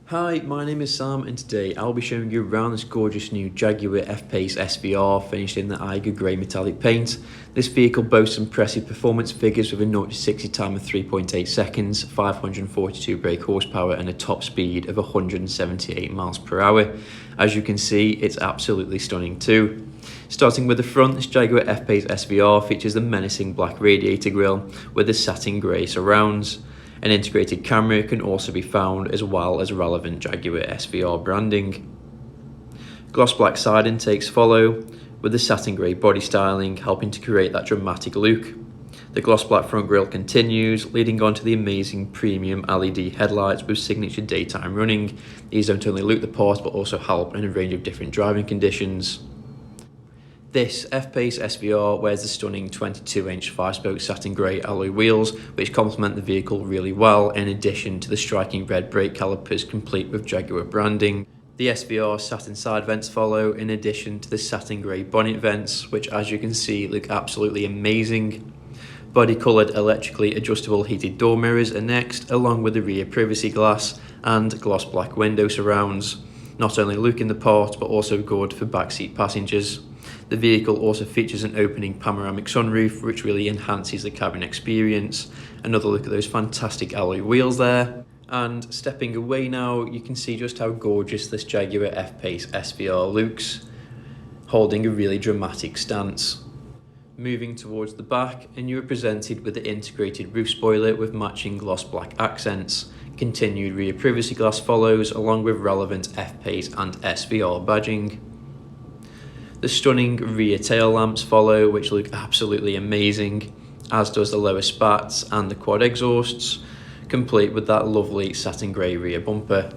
Hi, my name is Sam and today I'll be showing you around this gorgeous new Jaguar F-Pace SVR finished in the Eiger Grey metallic paint. This vehicle boasts impressive performance figures with a 0 to 60 time of 3.8 seconds, 542 brake horsepower and a top speed of 178 miles per hour. As you can see, it's absolutely stunning too. Starting with the front, this Jaguar F-Pace SVR features the menacing black radiator grille with the satin grey surrounds. An integrated camera can also be found as well as relevant Jaguar SVR branding. Gloss black side intakes follow, with the satin grey body styling helping to create that dramatic look. The gloss black front grille continues, leading on to the amazing premium LED headlights with signature daytime running. These don't only look the part but also help in a range of different driving conditions. This F-Pace SVR wears the stunning 22-inch 5-spoke satin grey alloy wheels, which complement the vehicle really well, in addition to the striking red brake calipers complete with Jaguar branding. The SVR satin side vents follow, in addition to the satin grey bonnet vents, which as you can see look absolutely amazing. Body coloured electrically adjustable heated door mirrors are next, along with the rear privacy glass and gloss black window surrounds. Not only looking the part, but also good for backseat passengers. The vehicle also features an opening panoramic sunroof, which really enhances the cabin experience. Another look at those fantastic alloy wheels there. And stepping away now, you can see just how gorgeous this Jaguar F-Pace SVR looks, holding a really dramatic stance. Moving towards the back, and you are presented with the integrated roof spoiler with matching gloss black accents. Continued rear privacy glass follows, along with relevant F-Pace and SVR badging. The stunning rear tail lamps follow, which look absolutely amazing, as does the lower spats and the quad exhausts, complete with that lovely satin grey rear bumper.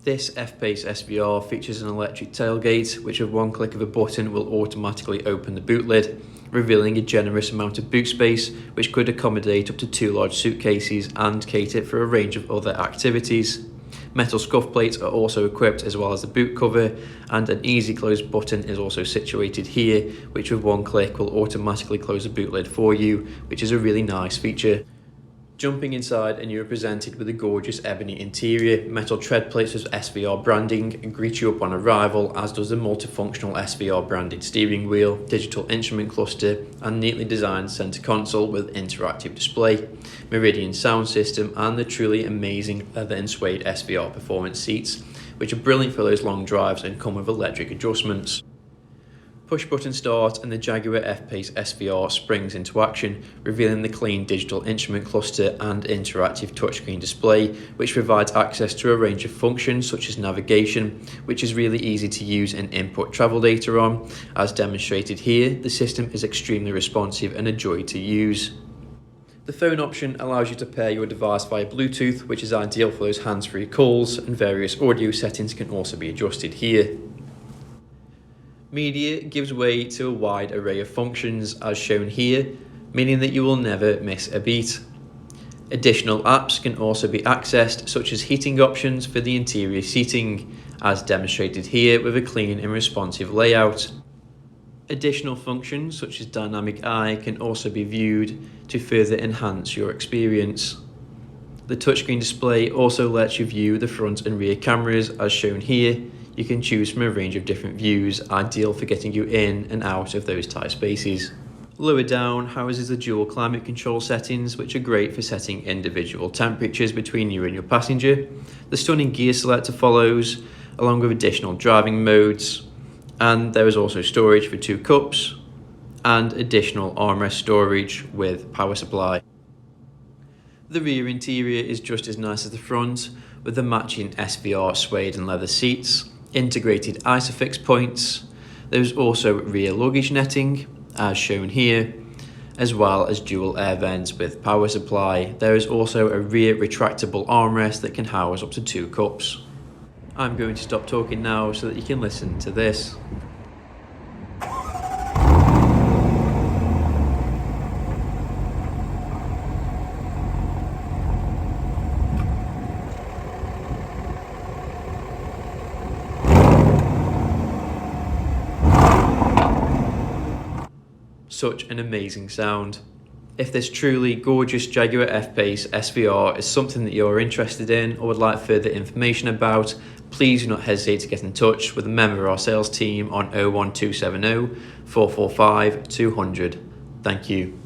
This F-Pace SVR features an electric tailgate, which with one click of a button will automatically open the boot lid, revealing a generous amount of boot space, which could accommodate up to 2 large suitcases and cater for a range of other activities. Metal scuff plates are also equipped, as well as the boot cover, and an easy close button is also situated here, which with one click will automatically close the boot lid for you, which is a really nice feature. Jumping inside, and you are presented with a gorgeous ebony interior. Metal tread plates with SVR branding greet you up on arrival, as does the multifunctional SVR branded steering wheel, digital instrument cluster, and neatly designed center console with interactive display, Meridian sound system, and the truly amazing leather and suede SVR performance seats, which are brilliant for those long drives and come with electric adjustments. Push button start, and the Jaguar F-Pace SVR springs into action, revealing the clean digital instrument cluster and interactive touchscreen display, which provides access to a range of functions such as navigation, which is really easy to use and input travel data on. As demonstrated here, the system is extremely responsive and a joy to use. The phone option allows you to pair your device via Bluetooth, which is ideal for those hands-free calls, and various audio settings can also be adjusted here. Media gives way to a wide array of functions as shown here, meaning that you will never miss a beat. Additional apps can also be accessed, such as heating options for the interior seating, as demonstrated here with a clean and responsive layout. Additional functions such as Dynamic Eye can also be viewed to further enhance your experience. The touchscreen display also lets you view the front and rear cameras as shown here. You can choose from a range of different views, ideal for getting you in and out of those tight spaces. Lower down houses the dual climate control settings, which are great for setting individual temperatures between you and your passenger. The stunning gear selector follows, along with additional driving modes, and there is also storage for 2 cups and additional armrest storage with power supply. The rear interior is just as nice as the front, with the matching SVR suede and leather seats, integrated ISOFIX points. There's also rear luggage netting, as shown here, as well as dual air vents with power supply. There is also a rear retractable armrest that can house up to 2 cups. I'm going to stop talking now so that you can listen to this. Such an amazing sound. If this truly gorgeous Jaguar F-Pace SVR is something that you're interested in or would like further information about, please do not hesitate to get in touch with a member of our sales team on 01270 445 200. Thank you.